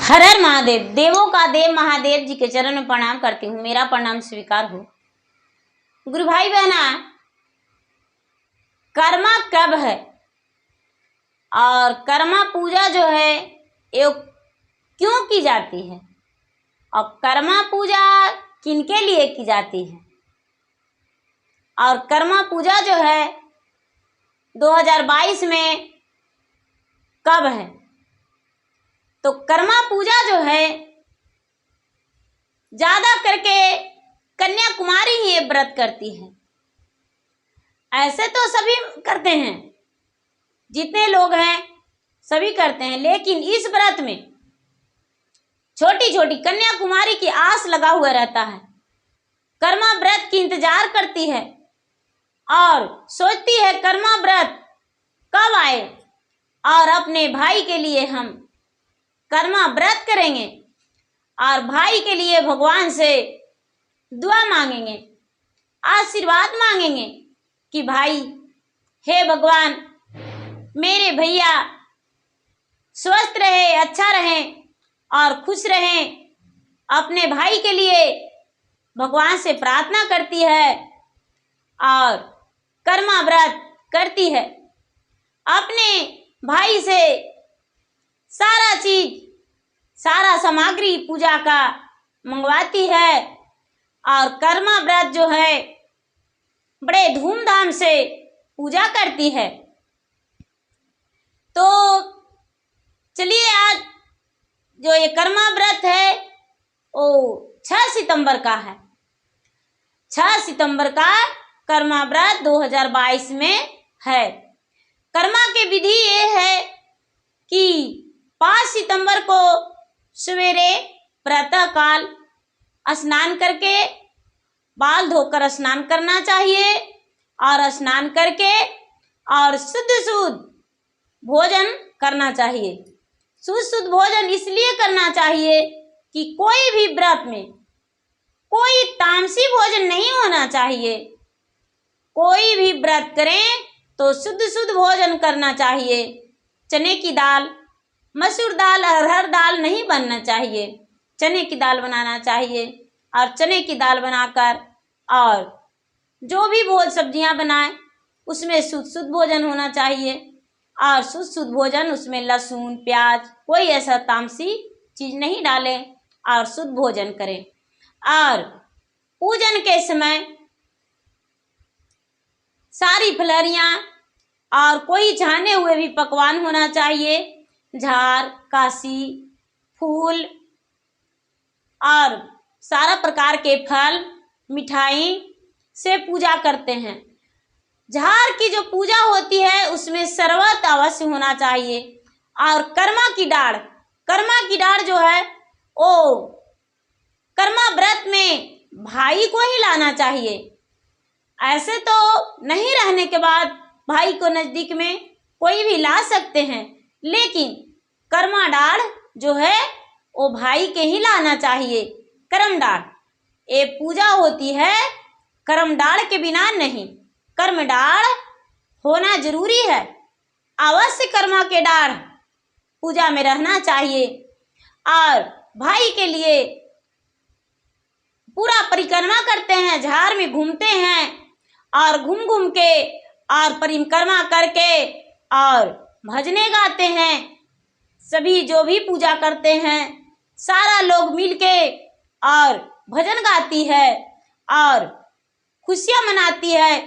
हर हर महादेव। देवों का देव महादेव जी के चरण में प्रणाम करती हूँ। मेरा प्रणाम स्वीकार हो। गुरु भाई बहना, कर्मा कब है और कर्मा पूजा जो है ये क्यों की जाती है और कर्मा पूजा किनके लिए की जाती है और कर्मा पूजा जो है 2022 में कब है। तो कर्मा पूजा जो है ज्यादा करके कन्याकुमारी ही ये व्रत करती है। ऐसे तो सभी करते हैं, जितने लोग हैं सभी करते हैं, लेकिन इस व्रत में छोटी छोटी कन्याकुमारी की आस लगा हुआ रहता है। कर्मा व्रत की इंतजार करती है और सोचती है कर्मा व्रत कब आए और अपने भाई के लिए हम कर्मा व्रत करेंगे और भाई के लिए भगवान से दुआ मांगेंगे, आशीर्वाद मांगेंगे कि भाई, हे भगवान, मेरे भैया स्वस्थ रहे, अच्छा रहे और खुश रहे। अपने भाई के लिए भगवान से प्रार्थना करती है और कर्मा व्रत करती है। अपने भाई से सारा चीज, सारा सामग्री पूजा का मंगवाती है और कर्मा व्रत जो है बड़े धूमधाम से पूजा करती है। तो चलिए, आज जो ये कर्मा व्रत है वो 6 सितंबर का है। 6 सितंबर का कर्मा व्रत 2022 में है। कर्मा की विधि ये है कि 5 सितंबर को सवेरे प्रातः काल स्नान करके, बाल धोकर स्नान करना चाहिए और स्नान करके और शुद्ध शुद्ध भोजन करना चाहिए। शुद्ध शुद्ध भोजन इसलिए करना चाहिए कि कोई भी व्रत में कोई तामसी भोजन नहीं होना चाहिए। कोई भी व्रत करें तो शुद्ध शुद्ध भोजन करना चाहिए। चने की दाल, मसूर दाल, अरहर दाल नहीं बनना चाहिए। चने की दाल बनाना चाहिए और चने की दाल बनाकर और जो भी भोज सब्जियां बनाए उसमें शुद्ध शुद्ध भोजन होना चाहिए और शुद्ध शुद्ध भोजन उसमें लहसुन, प्याज, कोई ऐसा तामसी चीज नहीं डालें और शुद्ध भोजन करें। और पूजन के समय सारी फलहरियां और कोई छाने हुए भी पकवान होना चाहिए। झार, काशी, फूल और सारा प्रकार के फल, मिठाई से पूजा करते हैं। झार की जो पूजा होती है उसमें शरबत अवश्य होना चाहिए। और कर्मा की डाढ़ जो है वो कर्मा व्रत में भाई को ही लाना चाहिए। ऐसे तो नहीं रहने के बाद भाई को नजदीक में कोई भी ला सकते हैं, लेकिन कर्मा डाढ़ जो है वो भाई के ही लाना चाहिए। कर्म डाढ़ ये पूजा होती है, कर्म डाढ़ के बिना नहीं। कर्म डाढ़ होना जरूरी है। अवश्य कर्मा के डाढ़ पूजा में रहना चाहिए और भाई के लिए पूरा परिक्रमा करते हैं, झार में घूमते हैं और घूम घूम के और परिक्रमा करके और भजने गाते हैं। सभी जो भी पूजा करते हैं सारा लोग मिलके और भजन गाती है और खुशियां मनाती है।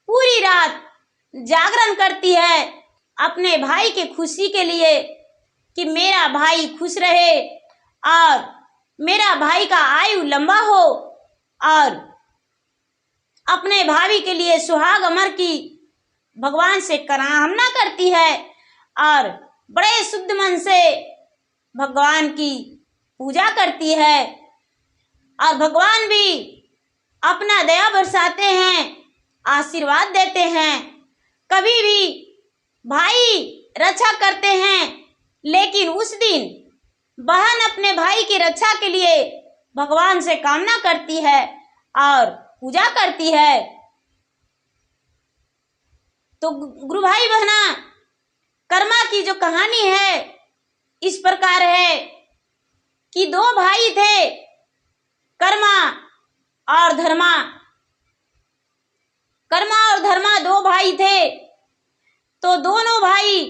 पूरी रात जागरण करती है अपने भाई के खुशी के लिए कि मेरा भाई खुश रहे और मेरा भाई का आयु लंबा हो और अपने भाभी के लिए सुहाग अमर की भगवान से कामना करती है और बड़े शुद्ध मन से भगवान की पूजा करती है और भगवान भी अपना दया बरसाते हैं, आशीर्वाद देते हैं। कभी भी भाई रक्षा करते हैं, लेकिन उस दिन बहन अपने भाई की रक्षा के लिए भगवान से कामना करती है और पूजा करती है। तो गुरु भाई बहना, कर्मा की जो कहानी है इस प्रकार है कि दो भाई थे, कर्मा और धर्मा। कर्मा और धर्मा दो भाई थे। तो दोनों भाई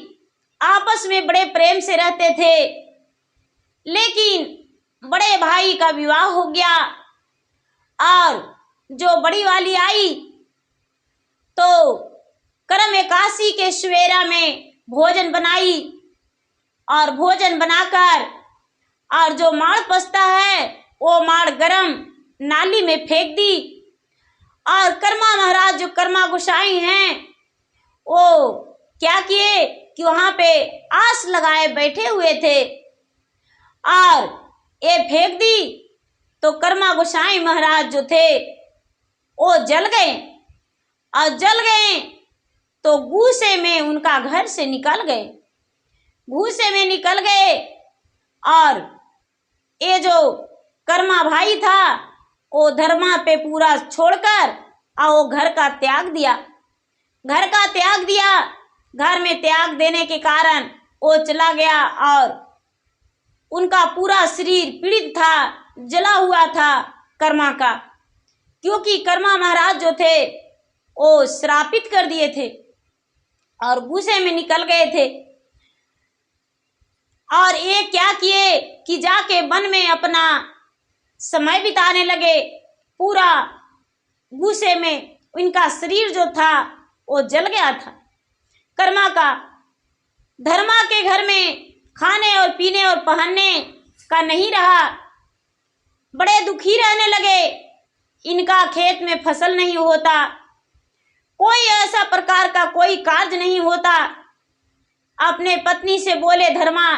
आपस में बड़े प्रेम से रहते थे, लेकिन बड़े भाई का विवाह हो गया और जो बड़ी वाली आई तो कर्म एकादशी के सवेरा में भोजन बनाई और भोजन बनाकर और जो माड़ पसता है वो माड़ गरम नाली में फेंक दी। और कर्मा महाराज जो कर्मा गोसाई हैं वो क्या किए कि वहां पे आस लगाए बैठे हुए थे और ये फेंक दी। तो कर्मा गोसाई महाराज जो थे वो जल गए और जल गए तो गूसे में उनका घर से निकल गए, गूसे में निकल गए। और ये जो कर्मा भाई था वो धर्मा पे पूरा छोड़कर और वो घर का त्याग दिया, घर का त्याग दिया। घर में त्याग देने के कारण वो चला गया और उनका पूरा शरीर पीड़ित था, जला हुआ था कर्मा का, क्योंकि कर्मा महाराज जो थे वो श्रापित कर दिए थे और गुस्से में निकल गए थे। और ये क्या किए कि जाके वन में अपना समय बिताने लगे। पूरा गुस्से में इनका शरीर जो था वो जल गया था कर्मा का। धर्मा के घर में खाने और पीने और पहनने का नहीं रहा, बड़े दुखी रहने लगे। इनका खेत में फसल नहीं होता, कोई ऐसा प्रकार का कोई कार्य नहीं होता। अपने पत्नी से बोले, धर्मा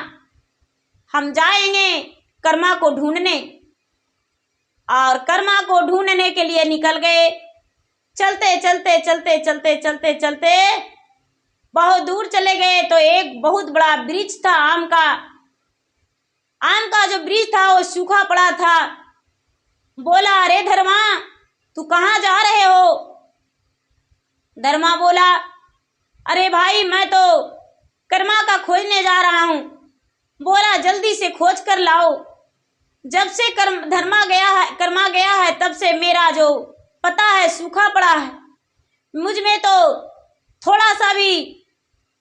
हम जाएंगे कर्मा को ढूंढने। और कर्मा को ढूंढने के लिए निकल गए। चलते चलते चलते चलते चलते चलते बहुत दूर चले गए तो एक बहुत बड़ा वृक्ष था आम का। आम का जो वृक्ष था वो सूखा पड़ा था। बोला, अरे धर्मा तू कहाँ जा रहे हो? धर्मा बोला, अरे भाई मैं तो कर्मा का खोजने जा रहा हूँ। बोला, जल्दी से खोज कर लाओ। जब से कर्मा गया है तब से मेरा जो पता है सूखा पड़ा है, मुझ में तो थोड़ा सा भी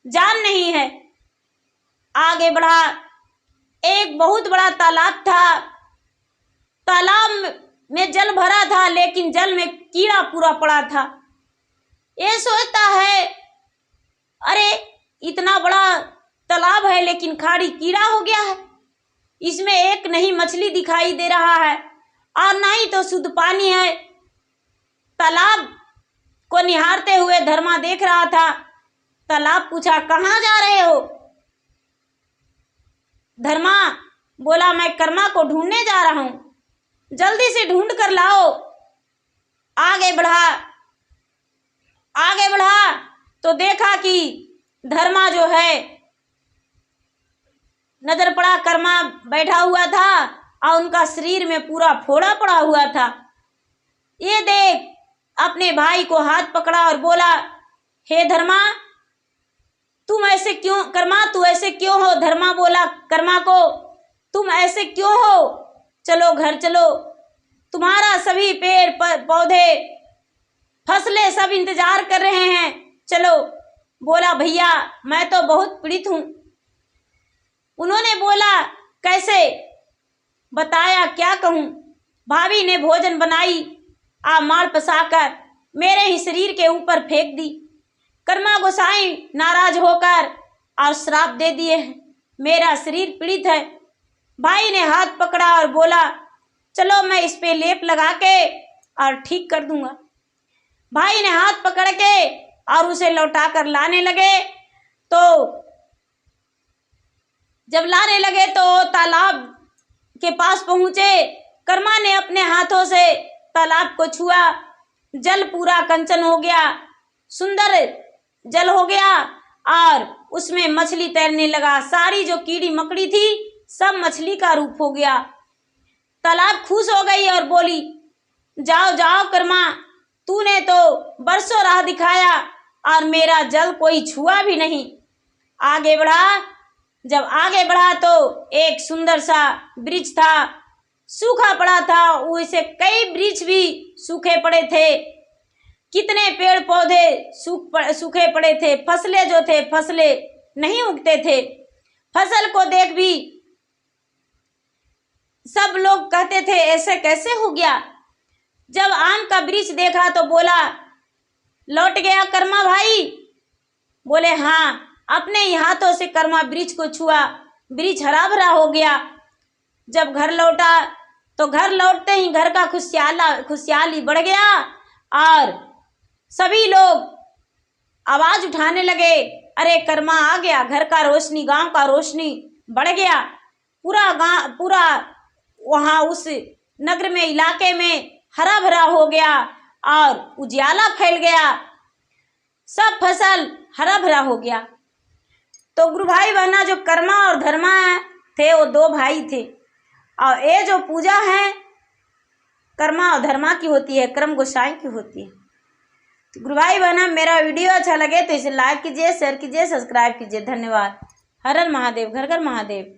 जान नहीं है। आगे बढ़ा, एक बहुत बड़ा तालाब था। तालाब में जल भरा था लेकिन जल में कीड़ा पूरा पड़ा था। ये सोचता है, अरे इतना बड़ा तालाब है लेकिन खाड़ी कीड़ा हो गया है, इसमें एक नहीं मछली दिखाई दे रहा है और ना ही तो शुद्ध पानी है। तालाब को निहारते हुए धर्मा देख रहा था। तालाब पूछा, कहाँ जा रहे हो? धर्मा बोला, मैं कर्मा को ढूंढने जा रहा हूं, जल्दी से ढूंढ कर लाओ। आगे बढ़ा तो देखा कि धर्मा जो है नजर पड़ा, कर्मा बैठा हुआ था और उनका शरीर में पूरा फोड़ा पड़ा हुआ था। ये देख अपने भाई को हाथ पकड़ा और बोला, हे धर्मा तुम ऐसे क्यों? कर्मा तू ऐसे क्यों हो? धर्मा बोला कर्मा को, तुम ऐसे क्यों हो? चलो घर चलो, तुम्हारा सभी पेड़ पौधे फसलें सब इंतजार कर रहे हैं, चलो। बोला, भैया मैं तो बहुत पीड़ित हूँ। उन्होंने बोला, कैसे? बताया, क्या कहूँ। भाभी ने भोजन बनाई माड़ पसाकर मेरे ही शरीर के ऊपर फेंक दी। कर्मा गोसाई नाराज होकर और श्राप दे दिए हैं, मेरा शरीर पीड़ित है। भाई ने हाथ पकड़ा और बोला, चलो मैं इस पे लेप लगा के और ठीक कर दूंगा। भाई ने हाथ पकड़ के और उसे लौटा कर लाने लगे। तो जब लाने लगे तो तालाब के पास पहुंचे। कर्मा ने अपने हाथों से तालाब को छुआ, जल पूरा कंचन हो गया, सुंदर जल हो गया और उसमें मछली तैरने लगा। सारी जो कीड़ी मकड़ी थी सब मछली का रूप हो गया। तालाब खुश हो गई और बोली, जाओ जाओ कर्मा, तूने तो बरसों राह दिखाया और मेरा जल कोई छुआ भी नहीं। आगे बढ़ा, जब आगे बढ़ा तो एक सुंदर सा वृक्ष था, सूखा पड़ा था। वैसे कई वृक्ष भी सूखे पड़े थे, कितने पेड़ पौधे सूखे पड़े थे। फसलें जो थे, फसलें नहीं उगते थे। फसल को देख भी सब लोग कहते थे ऐसे कैसे हो गया। जब आम का वृक्ष देखा तो बोला, लौट गया कर्मा भाई? बोले हाँ, अपने ही हाथों से कर्मा वृक्ष को छुआ, वृक्ष हरा भरा हो गया। जब घर लौटा तो घर लौटते ही घर का खुशहाली बढ़ गया और सभी लोग आवाज उठाने लगे, अरे कर्मा आ गया, घर का रोशनी, गांव का रोशनी बढ़ गया। पूरा गांव, पूरा वहाँ उस नगर में, इलाके में हरा भरा हो गया और उजियाला फैल गया, सब फसल हरा भरा हो गया। तो गुरु भाई बहना, जो कर्मा और धर्मा थे वो दो भाई थे, और ये जो पूजा है कर्मा और धर्मा की होती है, कर्म गोसाई की होती है। तो गुरु भाई बहना, मेरा वीडियो अच्छा लगे तो इसे लाइक कीजिए, शेयर कीजिए, सब्सक्राइब कीजिए। धन्यवाद। हर हर महादेव, घर घर महादेव।